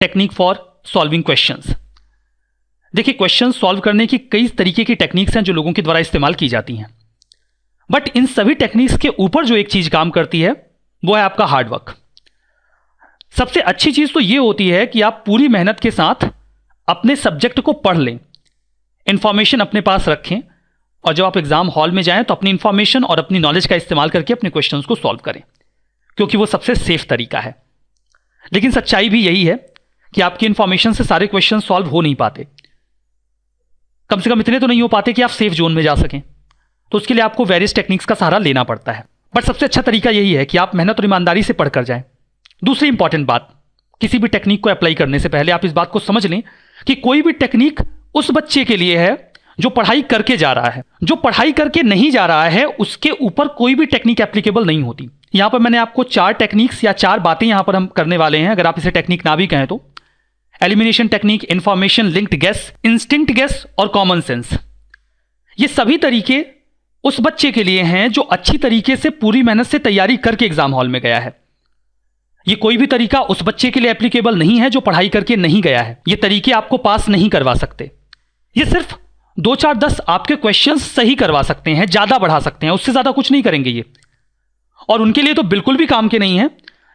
Technique for solving questions. देखिए, question solve करने की कई तरीके की टेक्निक्स हैं जो लोगों के द्वारा इस्तेमाल की जाती हैं, बट इन सभी टेक्निक्स के ऊपर जो एक चीज काम करती है वो है आपका हार्डवर्क। सबसे अच्छी चीज तो ये होती है कि आप पूरी मेहनत के साथ अपने सब्जेक्ट को पढ़ लें, इंफॉर्मेशन अपने पास रखें, और जब आप एग्जाम हॉल में जाएं तो अपनी इंफॉर्मेशन और अपनी नॉलेज का इस्तेमाल करके अपने क्वेश्चंस को सॉल्व करें, क्योंकि वो सबसे सेफ तरीका है। लेकिन सच्चाई भी यही है कि आपकी इंफॉर्मेशन से सारे क्वेश्चन सॉल्व हो नहीं पाते, कम से कम इतने तो नहीं हो पाते कि आप सेफ जोन में जा सकें। तो उसके लिए आपको वेरियस टेक्निक्स का सहारा लेना पड़ता है, बट सबसे अच्छा तरीका यही है कि आप मेहनत और ईमानदारी से पढ़कर जाएं। दूसरी इंपॉर्टेंट बात, किसी भी टेक्निक को अप्लाई करने से पहले आप इस बात को समझ लें कि कोई भी टेक्निक उस बच्चे के लिए है जो पढ़ाई करके जा रहा है। जो पढ़ाई करके नहीं जा रहा है उसके ऊपर कोई भी टेक्निक एप्लीकेबल नहीं होती। यहां पर मैंने आपको 4 टेक्निक्स या 4 बातें यहां पर हम करने वाले हैं, अगर आप इसे टेक्निक ना भी कहें तो। Elimination technique, information linked guess, instinct guess और कॉमन सेंस। ये सभी तरीके उस बच्चे के लिए हैं जो अच्छी तरीके से पूरी मेहनत से तैयारी करके एग्जाम हॉल में गया है। ये कोई भी तरीका उस बच्चे के लिए एप्लीकेबल नहीं है जो पढ़ाई करके नहीं गया है। ये तरीके आपको पास नहीं करवा सकते। ये सिर्फ 2, 4, 10 आपके क्वेश्चंस सही करवा सकते हैं, ज्यादा बढ़ा सकते हैं, उससे ज्यादा कुछ नहीं करेंगे ये। और उनके लिए तो बिल्कुल भी काम के नहीं है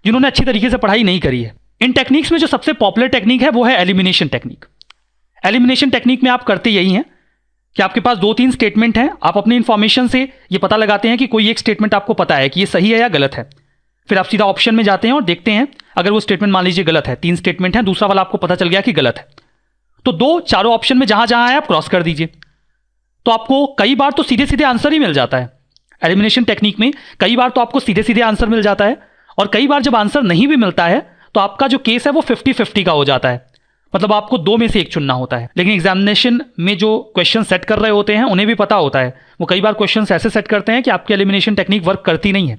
जिन्होंने अच्छी तरीके से पढ़ाई नहीं करी है। इन टेक्निक्स में जो सबसे पॉपुलर टेक्निक है वो है एलिमिनेशन टेक्निक। एलिमिनेशन टेक्निक में आप करते यही हैं कि आपके पास 2-3 स्टेटमेंट हैं, आप अपनी इंफॉर्मेशन से ये पता लगाते हैं कि कोई एक स्टेटमेंट आपको पता है कि ये सही है या गलत है। फिर आप सीधा ऑप्शन में जाते हैं और देखते हैं, अगर वो स्टेटमेंट मान लीजिए गलत है, 3 स्टेटमेंट है, दूसरा वाला आपको पता चल गया कि गलत है, तो 2 चारों ऑप्शन में जहां जहां है आप क्रॉस कर दीजिए। तो आपको कई बार तो सीधे सीधे आंसर ही मिल जाता है। एलिमिनेशन टेक्निक में कई बार तो आपको सीधे सीधे आंसर मिल जाता है, और कई बार जब आंसर नहीं भी मिलता है तो आपका जो केस है वो 50-50 का हो जाता है। मतलब आपको 2 में से 1 चुनना होता है। लेकिन एग्जामिनेशन में जो क्वेश्चन सेट कर रहे होते हैं उन्हें भी पता होता है, वो कई बार क्वेश्चन ऐसे सेट करते हैं कि आपकी एलिमिनेशन टेक्निक वर्क करती नहीं है।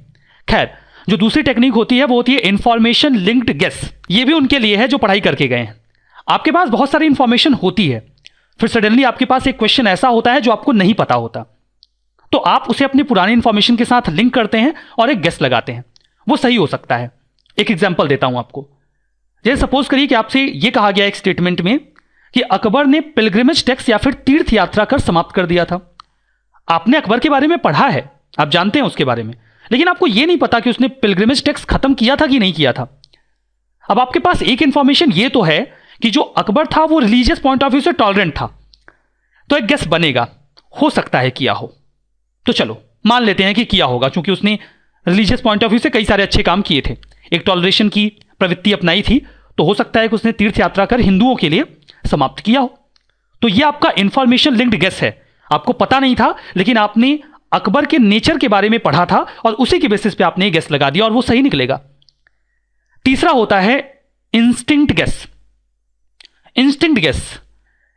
खैर, जो दूसरी टेक्निक होती है वो होती है इंफॉर्मेशन लिंक्ड गेस। ये भी उनके लिए है जो पढ़ाई करके गए हैं। आपके पास बहुत सारी इंफॉर्मेशन होती है, फिर सडनली आपके पास एक क्वेश्चन ऐसा होता है जो आपको नहीं पता होता, तो आप उसे अपनी पुरानी इंफॉर्मेशन के साथ लिंक करते हैं और एक गेस लगाते हैं। वो सही हो सकता है। एक एग्जांपल देता हूं आपको। जैसे सपोज करिए कि आपसे ये कहा गया एक स्टेटमेंट में कि अकबर ने पिलग्रिमेज टैक्स या फिर तीर्थ यात्रा कर समाप्त कर दिया था। आपने अकबर के बारे में पढ़ा है, आप जानते हैं उसके बारे में, लेकिन आपको यह नहीं पता कि उसने पिलग्रिमेज टैक्स खत्म किया था कि नहीं किया था। अब आपके पास एक इंफॉर्मेशन ये तो है कि जो अकबर था वो रिलीजियस पॉइंट ऑफ व्यू से टॉलरेंट था, तो एक गेस बनेगा, हो सकता है किया हो। तो चलो मान लेते हैं कि किया होगा, क्योंकि उसने रिलीजियस पॉइंट ऑफ व्यू से कई सारे अच्छे काम किए थे, एक टॉलरेशन की प्रवृत्ति अपनाई थी, तो हो सकता है कि उसने तीर्थ यात्रा कर हिंदुओं के लिए समाप्त किया हो। तो यह आपका इंफॉर्मेशन लिंक्ड गेस है। आपको पता नहीं था, लेकिन आपने अकबर के नेचर के बारे में पढ़ा था और उसी के बेसिस पे आपने गेस लगा दिया और वो सही निकलेगा। तीसरा होता है इंस्टिंक्ट गेस। इंस्टिंक्ट गेस,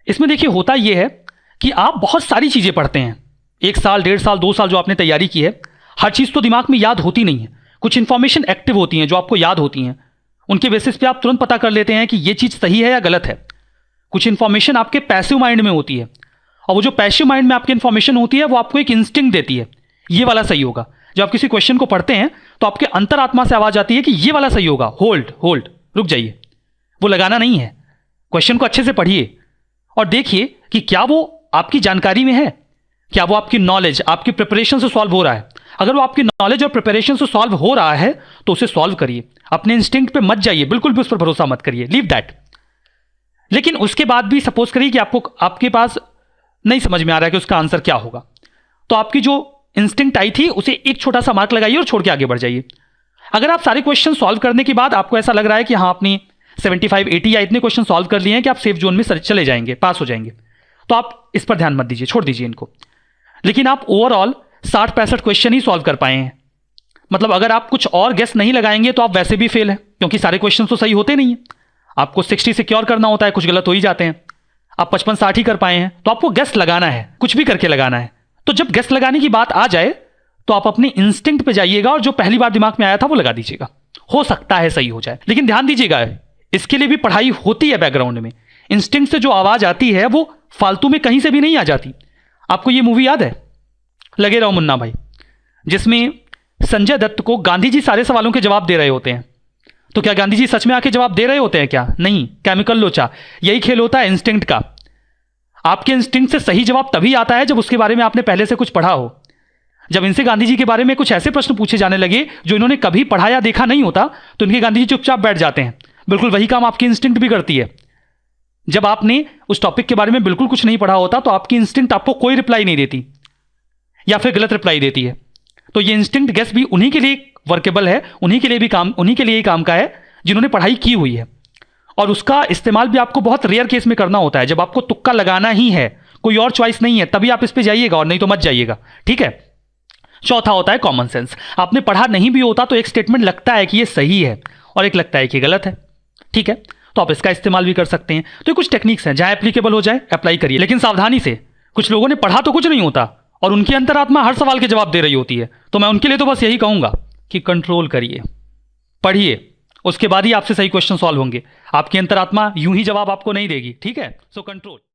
इसमें देखिए होता यह है कि आप बहुत सारी चीजें पढ़ते हैं, 1 साल, 1.5 साल, 2 साल जो आपने तैयारी की है, हर चीज तो दिमाग में याद होती नहीं है। कुछ इंफॉर्मेशन एक्टिव होती हैं जो आपको याद होती हैं, उनके बेसिस पे आप तुरंत पता कर लेते हैं कि ये चीज सही है या गलत है। कुछ इंफॉर्मेशन आपके पैसिव माइंड में होती है, और वो जो पैसिव माइंड में आपकी इंफॉर्मेशन होती है वो आपको एक इंस्टिंक्ट देती है, ये वाला सही होगा। जब आप किसी क्वेश्चन को पढ़ते हैं तो आपके अंतरात्मा से आवाज आती है कि ये वाला सही होगा, होल्ड होल्ड, रुक जाइए, वो लगाना नहीं है। क्वेश्चन को अच्छे से पढ़िए और देखिए कि क्या वो आपकी जानकारी में है, क्या वो आपकी नॉलेज, आपकी प्रिपरेशन से सॉल्व हो रहा है। अगर वो आपकी नॉलेज और प्रिपरेशन से सॉल्व हो रहा है तो उसे सॉल्व करिए, अपने इंस्टिंक्ट पे मत जाइए, बिल्कुल भी उस पर भरोसा मत करिए, लीव दैट। लेकिन उसके बाद भी सपोज करिए कि आपके पास नहीं समझ में आ रहा है कि उसका आंसर क्या होगा, तो आपकी जो इंस्टिंक्ट आई थी उसे एक छोटा सा मार्क लगाइए और छोड़ के आगे बढ़ जाइए। अगर आप सारे क्वेश्चन सॉल्व करने के बाद आपको ऐसा लग रहा है कि हाँ आपने 75-80 या इतने क्वेश्चन सॉल्व कर लिए हैं कि आप सेफ जोन में चले जाएंगे, पास हो जाएंगे, तो आप इस पर ध्यान मत दीजिए, छोड़ दीजिए इनको। लेकिन आप ओवरऑल 60-65 क्वेश्चन ही सॉल्व कर पाए हैं, मतलब अगर आप कुछ और गेस नहीं लगाएंगे तो आप वैसे भी फेल है, क्योंकि सारे क्वेश्चन तो सही होते नहीं है। आपको 60 सिक्योर करना होता है, कुछ गलत हो ही जाते हैं। आप 55-60 ही कर पाए हैं, तो आपको गेस लगाना है, कुछ भी करके लगाना है। तो जब गेस लगाने की बात आ जाए तो आप अपने इंस्टिंक्ट पे जाइएगा और जो पहली बार दिमाग में आया था वो लगा दीजिएगा, हो सकता है सही हो जाए। लेकिन ध्यान दीजिएगा, इसके लिए भी पढ़ाई होती है बैकग्राउंड में। इंस्टिंक्ट से जो आवाज आती है वो फालतू में कहीं से भी नहीं आ जाती। आपको ये मूवी याद है, लगे रहो मुन्ना भाई, जिसमें संजय दत्त को गांधी जी सारे सवालों के जवाब दे रहे होते हैं तो क्या गांधी जी सच में आके जवाब दे रहे होते हैं क्या? नहीं, केमिकल लोचा। यही खेल होता है इंस्टिंक्ट का। आपके इंस्टिंक्ट से सही जवाब तभी आता है जब उसके बारे में आपने पहले से कुछ पढ़ा हो। जब इनसे गांधी जी के बारे में कुछ ऐसे प्रश्न पूछे जाने लगे जो इन्होंने कभी पढ़ा या देखा नहीं होता, तो इनके गांधी जी चुपचाप बैठ जाते हैं। बिल्कुल वही काम आपकी इंस्टिंक्ट भी करती है। जब आपने उस टॉपिक के बारे में बिल्कुल कुछ नहीं पढ़ा होता तो आपकी इंस्टिंक्ट आपको कोई रिप्लाई नहीं देती या फिर गलत रिप्लाई देती है। तो ये इंस्टिंक्ट गेस भी उन्हीं के लिए वर्केबल है, उन्हीं के लिए ही काम का है जिन्होंने पढ़ाई की हुई है। और उसका इस्तेमाल भी आपको बहुत रेयर केस में करना होता है, जब आपको तुक्का लगाना ही है, कोई और चॉइस नहीं है, तभी आप इस पे जाइएगा, और नहीं तो मत जाइएगा। ठीक है। चौथा होता है कॉमन सेंस। आपने पढ़ा नहीं भी होता तो एक स्टेटमेंट लगता है कि ये सही है और एक लगता है कि गलत है। ठीक है, तो आप इसका इस्तेमाल भी कर सकते हैं। तो ये कुछ टेक्निक्स हैं, जहां एप्लीकेबल हो जाए अप्लाई करिए, लेकिन सावधानी से। कुछ लोगों ने पढ़ा तो कुछ नहीं होता और उनकी अंतरात्मा हर सवाल के जवाब दे रही होती है, तो मैं उनके लिए तो बस यही कहूंगा कि कंट्रोल करिए, पढ़िए, उसके बाद ही आपसे सही क्वेश्चन सॉल्व होंगे। आपकी अंतरात्मा यूं ही जवाब आपको नहीं देगी। ठीक है, सो कंट्रोल।